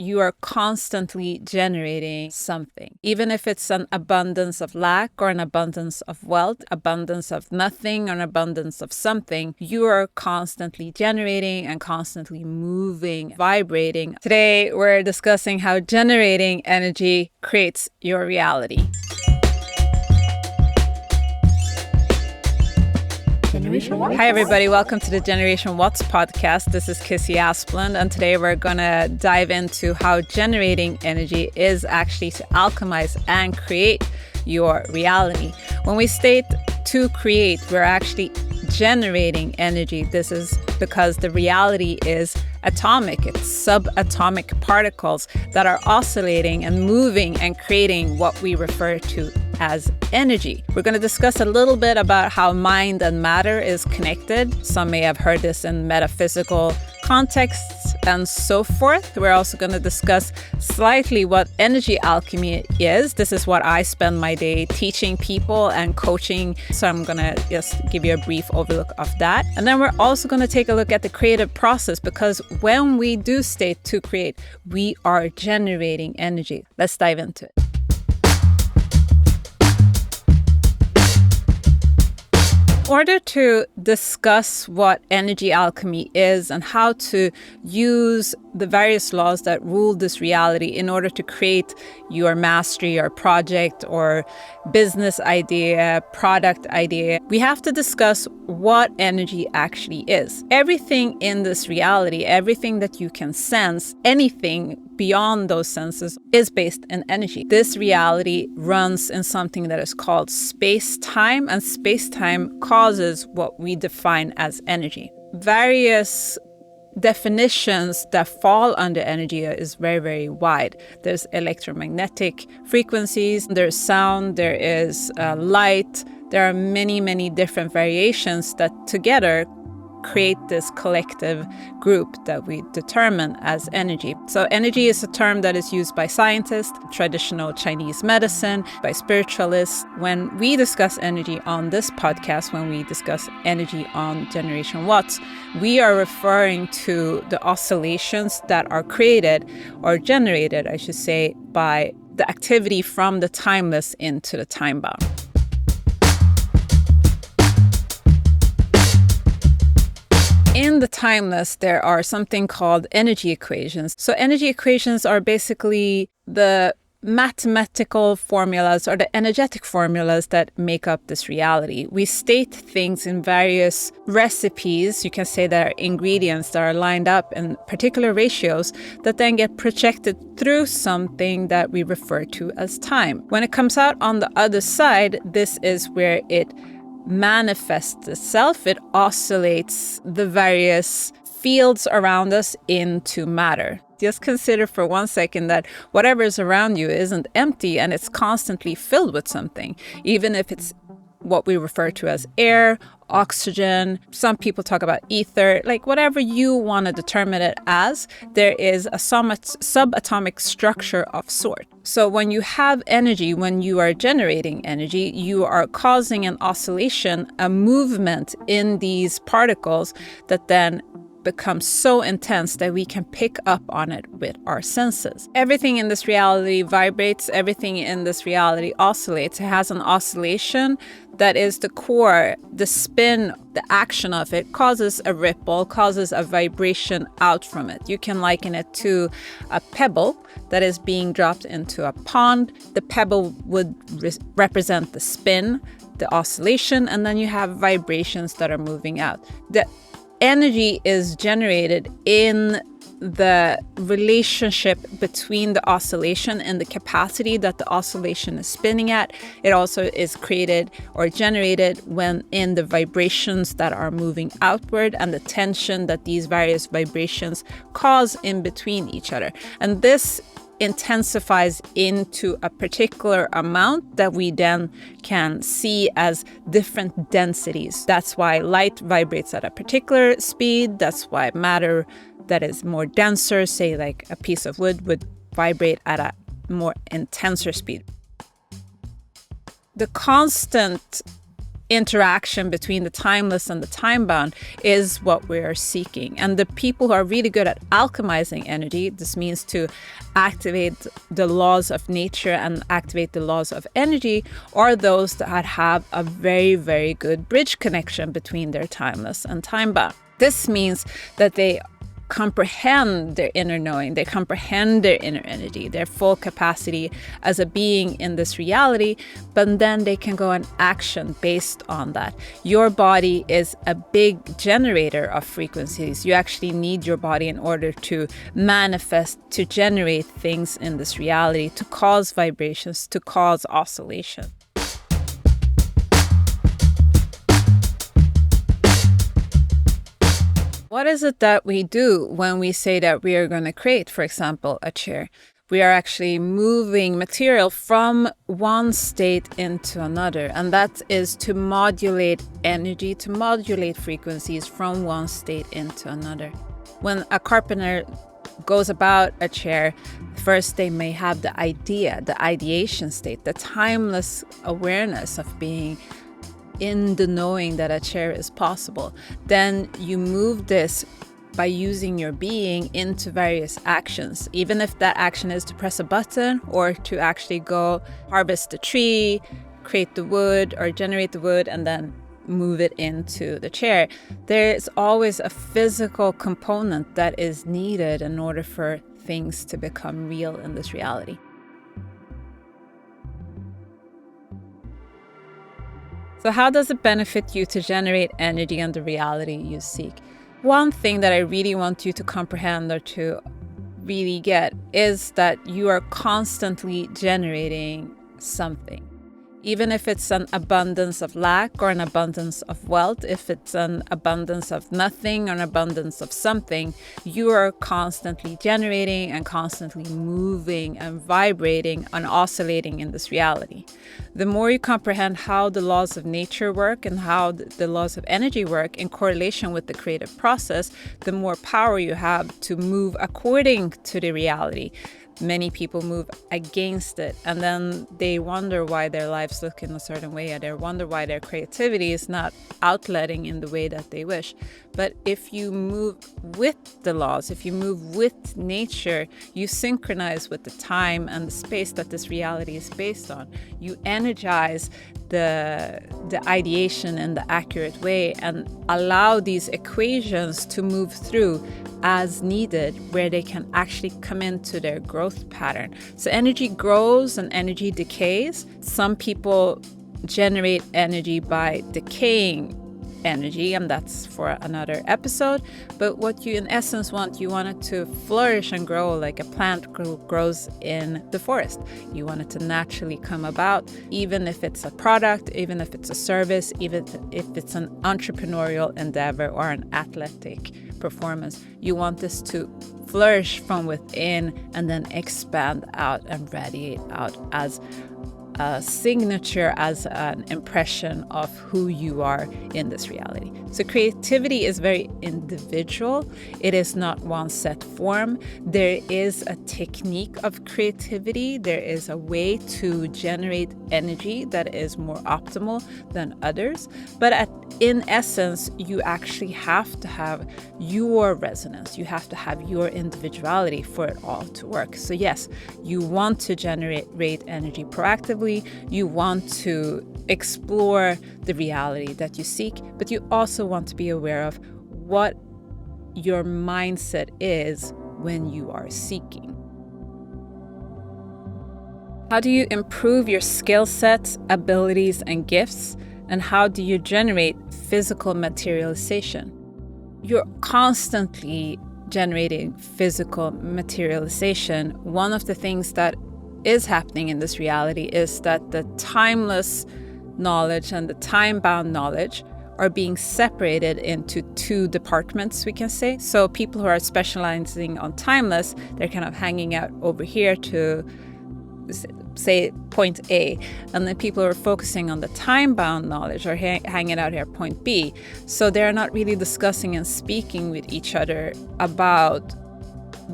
you are constantly generating something. Even if it's an abundance of lack or an abundance of wealth, abundance of nothing or an abundance of something, you are constantly generating and constantly moving, vibrating. Today, we're discussing how generating energy creates your reality. Hi everybody, welcome to the Generation What's podcast. This is Kissey Asplund, and today we're gonna dive into how generating energy is actually to alchemize and create your reality. When we state to create, we're actually generating energy. This is because the reality is atomic. It's subatomic particles that are oscillating and moving and creating what we refer to as energy. We're going to discuss a little bit about how mind and matter is connected. Some may have heard this in metaphysical contexts and so forth. We're also going to discuss slightly what energy alchemy is. This is what I spend my day teaching people and coaching. So I'm going to just give you a brief overlook of that. And then we're also going to take a look at the creative process, because when we do state to create, we are generating energy. Let's dive into it. In order to discuss what energy alchemy is and how to use the various laws that rule this reality in order to create your mastery or project or business idea, product idea, we have to discuss what energy actually is. Everything in this reality, everything that you can sense, anything beyond those senses is based in energy. This reality runs in something that is called space-time, and space-time causes what we define as energy. Various definitions that fall under energy is very, very wide. There's electromagnetic frequencies, there's sound, there is light. There are many, many different variations that together create this collective group that we determine as energy. So energy is a term that is used by scientists, traditional Chinese medicine, by spiritualists. When we discuss energy on this podcast, when we discuss energy on Generation Watts, we are referring to the oscillations that are created or generated, I should say, by the activity from the timeless into the timebound. In the timeless, there are something called energy equations. So energy equations are basically the mathematical formulas or the energetic formulas that make up this reality. We state things in various recipes, you can say that are ingredients that are lined up in particular ratios that then get projected through something that we refer to as time. When it comes out on the other side, this is where it manifests itself. It oscillates the various fields around us into matter. Just consider for 1 second that whatever is around you isn't empty and it's constantly filled with something, even if it's what we refer to as air, oxygen. Some people talk about ether, like whatever you want to determine it as, there is a subatomic structure of sort. So when you have energy, when you are generating energy, you are causing an oscillation, a movement in these particles that then becomes so intense that we can pick up on it with our senses. Everything in this reality vibrates, everything in this reality oscillates. It has an oscillation that is the core, the spin, the action of it causes a ripple, causes a vibration out from it. You can liken it to a pebble that is being dropped into a pond. The pebble would represent the spin, the oscillation, and then you have vibrations that are moving out. The energy is generated in the relationship between the oscillation and the capacity that the oscillation is spinning at. It also is created or generated when in the vibrations that are moving outward and the tension that these various vibrations cause in between each other. And this intensifies into a particular amount that we then can see as different densities. That's why light vibrates at a particular speed. That's why matter that is more denser, say like a piece of wood, would vibrate at a more intenser speed. The constant interaction between the timeless and the time-bound is what we are seeking. And the people who are really good at alchemizing energy, this means to activate the laws of nature and activate the laws of energy, are those that have a very, very good bridge connection between their timeless and time-bound. This means that they comprehend their inner knowing, they comprehend their inner energy, their full capacity as a being in this reality, but then they can go and action based on that. Your body is a big generator of frequencies. You actually need your body in order to manifest, to generate things in this reality, to cause vibrations, to cause oscillation. What is it that we do when we say that we are going to create, for example, a chair? We are actually moving material from one state into another, and that is to modulate energy, to modulate frequencies from one state into another. When a carpenter goes about a chair, first they may have the idea, the ideation state, the timeless awareness of being in the knowing that a chair is possible. Then you move this by using your being into various actions, even if that action is to press a button or to actually go harvest the tree, create the wood or generate the wood, and then move it into the chair. There's always a physical component that is needed in order for things to become real in this reality. So how does it benefit you to generate energy and the reality you seek? One thing that I really want you to comprehend or to really get is that you are constantly generating something. Even if it's an abundance of lack or an abundance of wealth, if it's an abundance of nothing or an abundance of something, you are constantly generating and constantly moving and vibrating and oscillating in this reality. The more you comprehend how the laws of nature work and how the laws of energy work in correlation with the creative process, the more power you have to move according to the reality. Many people move against it, and then they wonder why their lives look in a certain way, or they wonder why their creativity is not outletting in the way that they wish. But if you move with the laws, if you move with nature, you synchronize with the time and the space that this reality is based on. You energize the ideation in the accurate way and allow these equations to move through as needed, where they can actually come into their growth pattern. So energy grows and energy decays. Some people generate energy by decaying energy, and that's for another episode. But what you in essence want, you want it to flourish and grow like a plant grows in the forest. You want it to naturally come about, even if it's a product, even if it's a service, even if it's an entrepreneurial endeavor or an athletic performance. You want this to flourish from within and then expand out and radiate out as a signature, as an impression of who you are in this reality. So creativity is very individual. It is not one set form. There is a technique of creativity. There is a way to generate energy that is more optimal than others. But in essence, you actually have to have your resonance. You have to have your individuality for it all to work. So yes, you want to generate energy proactively. You want to explore the reality that you seek, but you also want to be aware of what your mindset is when you are seeking. How do you improve your skill sets, abilities, and gifts? And how do you generate physical materialization? You're constantly generating physical materialization. One of the things that is happening in this reality is that the timeless knowledge and the time-bound knowledge are being separated into two departments, we can say. So people who are specializing on timeless, they're kind of hanging out over here to say point A, and then people are focusing on the time-bound knowledge or hanging out here point B. So they're not really discussing and speaking with each other about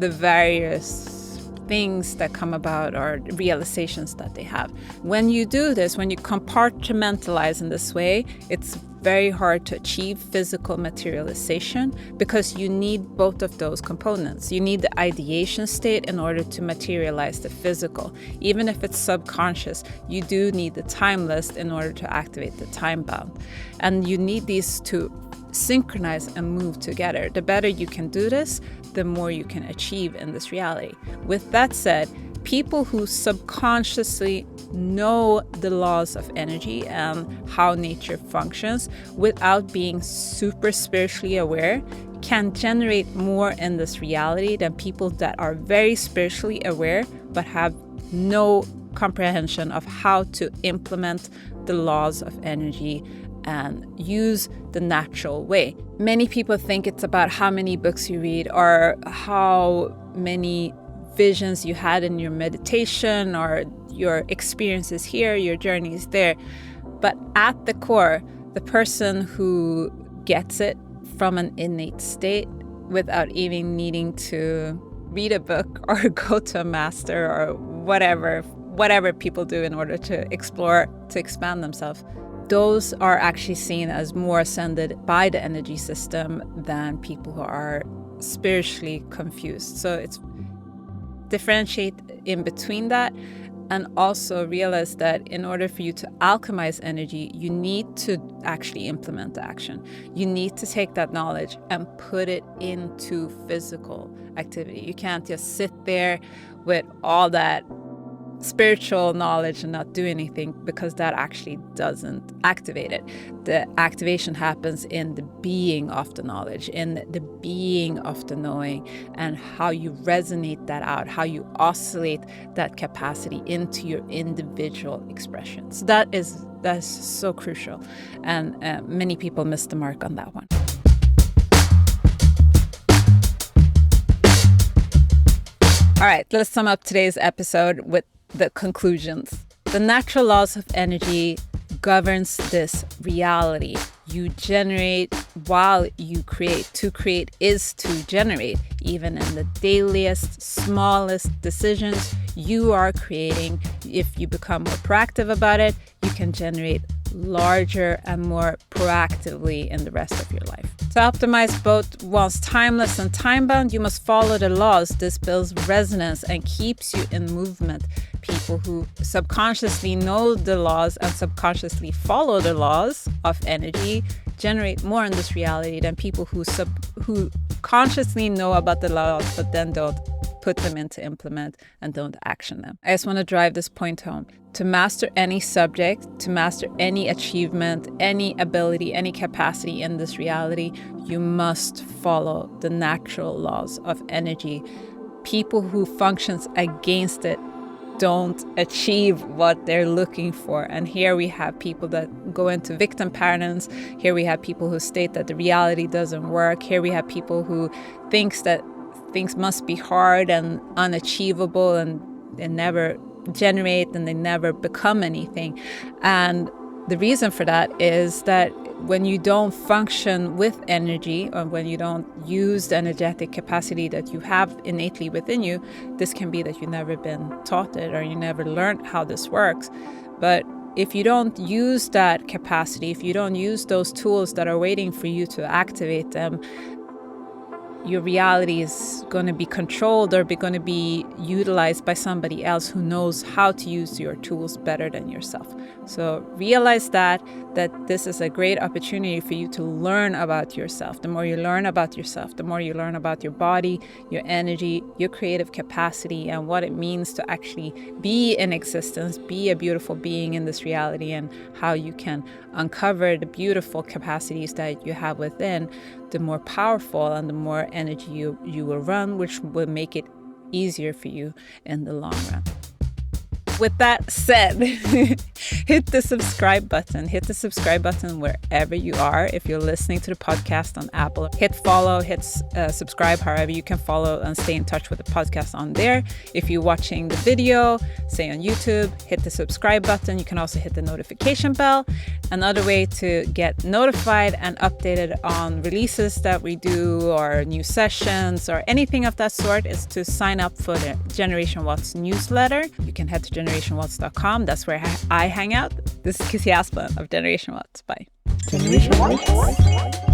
the various things that come about or realizations that they have. When you do this, when you compartmentalize in this way, it's very hard to achieve physical materialization because you need both of those components. You need the ideation state in order to materialize the physical. Even if it's subconscious, you do need the timeless in order to activate the time bound. And you need these to synchronize and move together. The better you can do this, the more you can achieve in this reality. With that said, people who subconsciously know the laws of energy and how nature functions without being super spiritually aware can generate more in this reality than people that are very spiritually aware but have no comprehension of how to implement the laws of energy and use the natural way. Many people think it's about how many books you read or how many visions you had in your meditation or your experiences here, your journeys there. But at the core, the person who gets it from an innate state without even needing to read a book or go to a master or whatever people do in order to explore, to expand themselves, those are actually seen as more ascended by the energy system than people who are spiritually confused. So it's differentiate in between that, and also realize that in order for you to alchemize energy, you need to actually implement the action. You need to take that knowledge and put it into physical activity. You can't just sit there with all that spiritual knowledge and not do anything, because that actually doesn't activate it. The activation happens in the being of the knowledge, in the being of the knowing, and how you resonate that out, how you oscillate that capacity into your individual expressions. That's so crucial, and many people miss the mark on that one. All right, let's sum up today's episode with the conclusions. The natural laws of energy governs this reality. You generate while you create. To create is to generate. Even in the dailiest, smallest decisions, you are creating. If you become more proactive about it, you can generate larger and more proactively in the rest of your life. To optimize both one's timeless and time-bound, you must follow the laws. This builds resonance and keeps you in movement. People who subconsciously know the laws and subconsciously follow the laws of energy generate more in this reality than people who consciously know about the laws but then don't put them into implement and don't action them. I just want to drive this point home. To master any subject, to master any achievement, any ability, any capacity in this reality, you must follow the natural laws of energy. People who functions against it don't achieve what they're looking for. And here we have people that go into victim patterns. Here we have people who state that the reality doesn't work. Here we have people who thinks that things must be hard and unachievable, and they never generate and they never become anything. And the reason for that is that when you don't function with energy, or when you don't use the energetic capacity that you have innately within you, this can be that you've never been taught it or you never learned how this works. But if you don't use that capacity, if you don't use those tools that are waiting for you to activate them, your reality is going to be controlled or going to be utilized by somebody else who knows how to use your tools better than yourself. So realize that this is a great opportunity for you to learn about yourself. The more you learn about yourself, the more you learn about your body, your energy, your creative capacity, and what it means to actually be in existence, be a beautiful being in this reality, and how you can uncover the beautiful capacities that you have within, the more powerful and the more energy you will run, which will make it easier for you in the long run. With that said, hit the subscribe button. Hit the subscribe button wherever you are. If you're listening to the podcast on Apple, hit follow, hit subscribe, however you can follow and stay in touch with the podcast on there. If you're watching the video, say on YouTube, hit the subscribe button. You can also hit the notification bell. Another way to get notified and updated on releases that we do or new sessions or anything of that sort is to sign up for the Generation Watts newsletter. You can head to generationwatts.com. That's where I hang out. This is Kissey Asplund of Generation Watts. Bye. Generation Watts.